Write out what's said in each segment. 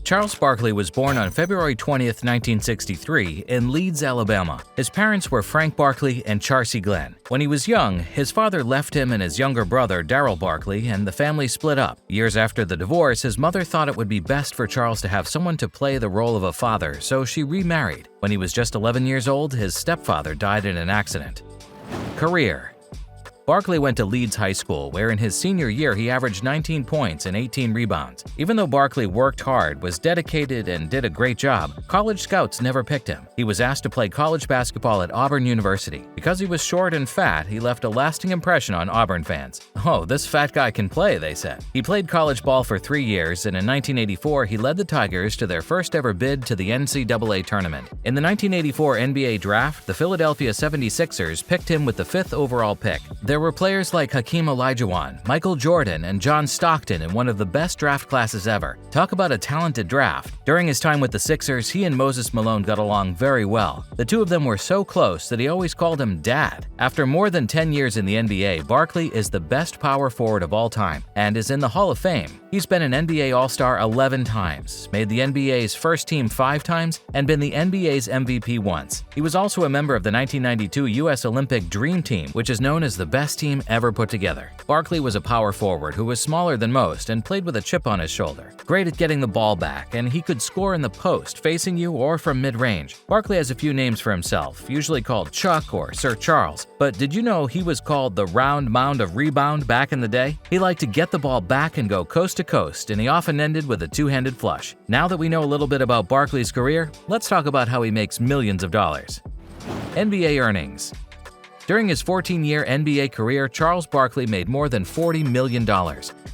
Charles Barkley was born on February 20, 1963, in Leeds, Alabama. His parents were Frank Barkley and Charcy Glenn. When he was young, his father left him and his younger brother, Darryl Barkley, and the family split up. Years after the divorce, his mother thought it would be best for Charles to have someone to play the role of a father, so she remarried. When he was just 11 years old, his stepfather died in an accident. Career. Barkley went to Leeds High School, where in his senior year he averaged 19 points and 18 rebounds. Even though Barkley worked hard, was dedicated, and did a great job, college scouts never picked him. He was asked to play college basketball at Auburn University. Because he was short and fat, he left a lasting impression on Auburn fans. "Oh, this fat guy can play," they said. He played college ball for 3 years, and in 1984 he led the Tigers to their first ever bid to the NCAA tournament. In the 1984 NBA draft, the Philadelphia 76ers picked him with the 5th overall pick. There were players like Hakeem Olajuwon, Michael Jordan, and John Stockton in one of the best draft classes ever. Talk about a talented draft. During his time with the Sixers, he and Moses Malone got along very well. The two of them were so close that he always called him Dad. After more than 10 years in the NBA, Barkley is the best power forward of all time and is in the Hall of Fame. He's been an NBA All-Star 11 times, made the NBA's first team 5 times, and been the NBA's MVP once. He was also a member of the 1992 U.S. Olympic Dream Team, which is known as the best team ever put together. Barkley was a power forward who was smaller than most and played with a chip on his shoulder. Great at getting the ball back, and he could score in the post, facing you, or from mid-range. Barkley has a few names for himself, usually called Chuck or Sir Charles. But did you know he was called the round mound of rebound back in the day? He liked to get the ball back and go coast to coast, and he often ended with a two-handed flush. Now that we know a little bit about Barkley's career, let's talk about how he makes millions of dollars. NBA earnings. During his 14-year NBA career, Charles Barkley made more than $40 million.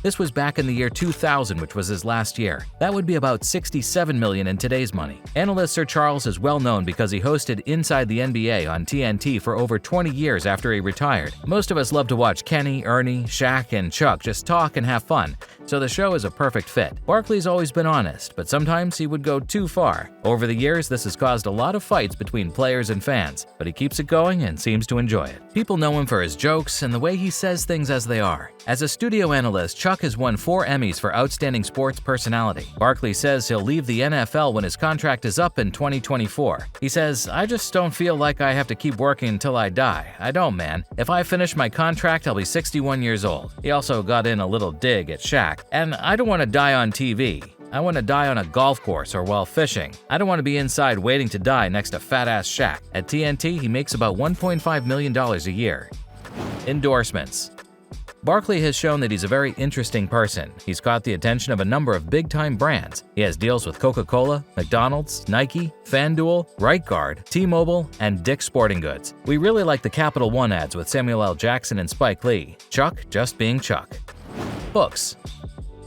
This was back in the year 2000, which was his last year. That would be about $67 million in today's money. Analyst Sir Charles is well known because he hosted Inside the NBA on TNT for over 20 years after he retired. Most of us love to watch Kenny, Ernie, Shaq, and Chuck just talk and have fun, so the show is a perfect fit. Barkley's always been honest, but sometimes he would go too far. Over the years, this has caused a lot of fights between players and fans, but he keeps it going and seems to enjoy it. People know him for his jokes and the way he says things as they are. As a studio analyst, Chuck has won 4 Emmys for Outstanding Sports Personality. Barkley says he'll leave the NFL when his contract is up in 2024. He says, "I just don't feel like I have to keep working until I die. I don't, man. If I finish my contract, I'll be 61 years old." He also got in a little dig at Shaq. "And I don't want to die on TV. I want to die on a golf course or while fishing. I don't want to be inside waiting to die next to fat-ass Shaq." At TNT, he makes about $1.5 million a year. Endorsements. Barkley has shown that he's a very interesting person. He's caught the attention of a number of big-time brands. He has deals with Coca-Cola, McDonald's, Nike, FanDuel, Right Guard, T-Mobile, and Dick's Sporting Goods. We really like the Capital One ads with Samuel L. Jackson and Spike Lee. Chuck just being Chuck. Books.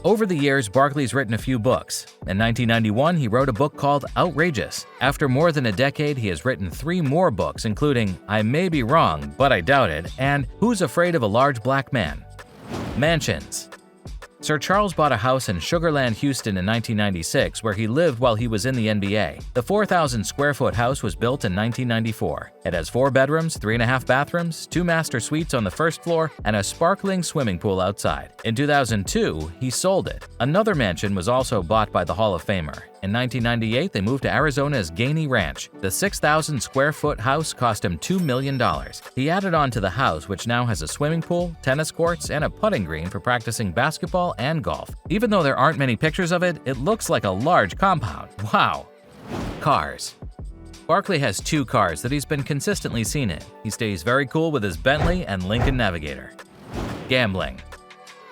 Over the years, Barkley's written a few books. In 1991, he wrote a book called Outrageous. After more than a decade, he has written 3 more books, including I May Be Wrong, But I Doubt It, and Who's Afraid of a Large Black Man? Mansions. Sir Charles bought a house in Sugar Land, Houston in 1996 where he lived while he was in the NBA. The 4,000-square-foot house was built in 1994. It has 4 bedrooms, 3.5 bathrooms, 2 master suites on the first floor, and a sparkling swimming pool outside. In 2002, he sold it. Another mansion was also bought by the Hall of Famer. In 1998, they moved to Arizona's Gainey Ranch. The 6,000-square-foot house cost him $2 million. He added on to the house, which now has a swimming pool, tennis courts, and a putting green for practicing basketball and golf. Even though there aren't many pictures of it, it looks like a large compound. Wow! Cars. Barkley has 2 cars that he's been consistently seen in. He stays very cool with his Bentley and Lincoln Navigator. Gambling.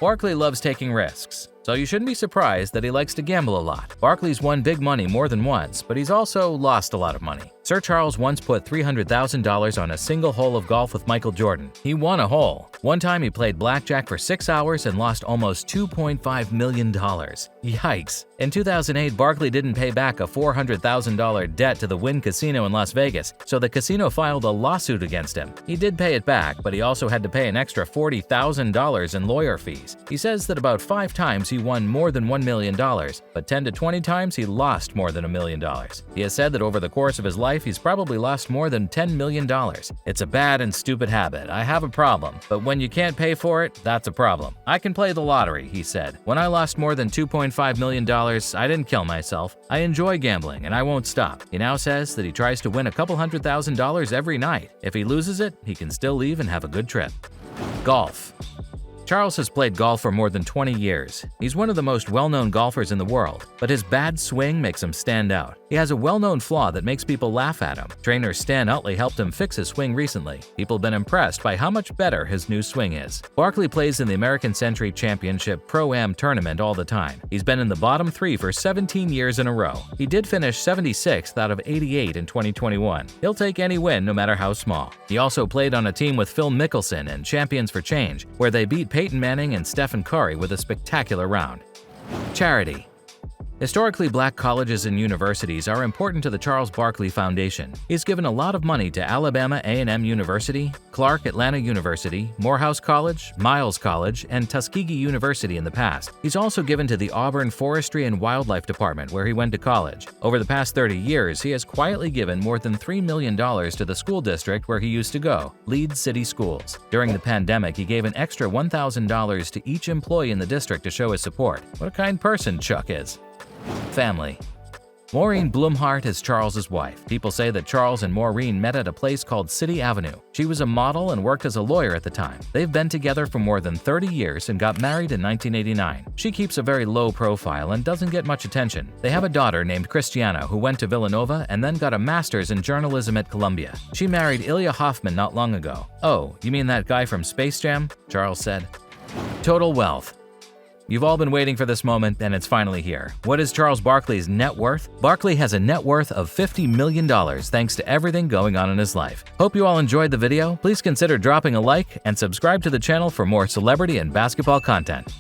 Barkley loves taking risks, so you shouldn't be surprised that he likes to gamble a lot. Barkley's won big money more than once, but he's also lost a lot of money. Sir Charles once put $300,000 on a single hole of golf with Michael Jordan. He won a hole. One time he played blackjack for 6 hours and lost almost $2.5 million. Yikes. In 2008, Barkley didn't pay back a $400,000 debt to the Wynn Casino in Las Vegas, so the casino filed a lawsuit against him. He did pay it back, but he also had to pay an extra $40,000 in lawyer fees. He says that about 5 times he won more than $1 million, but 10 to 20 times he lost more than $1 million. He has said that over the course of his life, he's probably lost more than $10 million. It's a bad and stupid habit. I have a problem, but when you can't pay for it, that's a problem. I can play the lottery, he said. When I lost more than $2.5 $1.5 million, I didn't kill myself. I enjoy gambling and I won't stop. He now says that he tries to win a couple $100,000 every night. If he loses it, he can still leave and have a good trip. Golf. Charles has played golf for more than 20 years. He's one of the most well-known golfers in the world, but his bad swing makes him stand out. He has a well-known flaw that makes people laugh at him. Trainer Stan Utley helped him fix his swing recently. People have been impressed by how much better his new swing is. Barkley plays in the American Century Championship Pro-Am tournament all the time. He's been in the bottom 3 for 17 years in a row. He did finish 76th out of 88 in 2021. He'll take any win no matter how small. He also played on a team with Phil Mickelson and Champions for Change, where they beat Peyton Manning and Stephen Curry with a spectacular round. Charity. Historically black colleges and universities are important to the Charles Barkley Foundation. He's given a lot of money to Alabama A&M University, Clark Atlanta University, Morehouse College, Miles College, and Tuskegee University in the past. He's also given to the Auburn Forestry and Wildlife Department where he went to college. Over the past 30 years, he has quietly given more than $3 million to the school district where he used to go, Leeds City Schools. During the pandemic, he gave an extra $1,000 to each employee in the district to show his support. What a kind person Chuck is. Family. Maureen Blumhardt is Charles's wife. People say that Charles and Maureen met at a place called City Avenue. She was a model and worked as a lawyer at the time. They've been together for more than 30 years and got married in 1989. She keeps a very low profile and doesn't get much attention. They have a daughter named Christiana who went to Villanova and then got a master's in journalism at Columbia. She married Ilya Hoffman not long ago. "Oh, you mean that guy from Space Jam?" Charles said. Total wealth. You've all been waiting for this moment, and it's finally here. What is Charles Barkley's net worth? Barkley has a net worth of $50 million thanks to everything going on in his life. Hope you all enjoyed the video. Please consider dropping a like and subscribe to the channel for more celebrity and basketball content.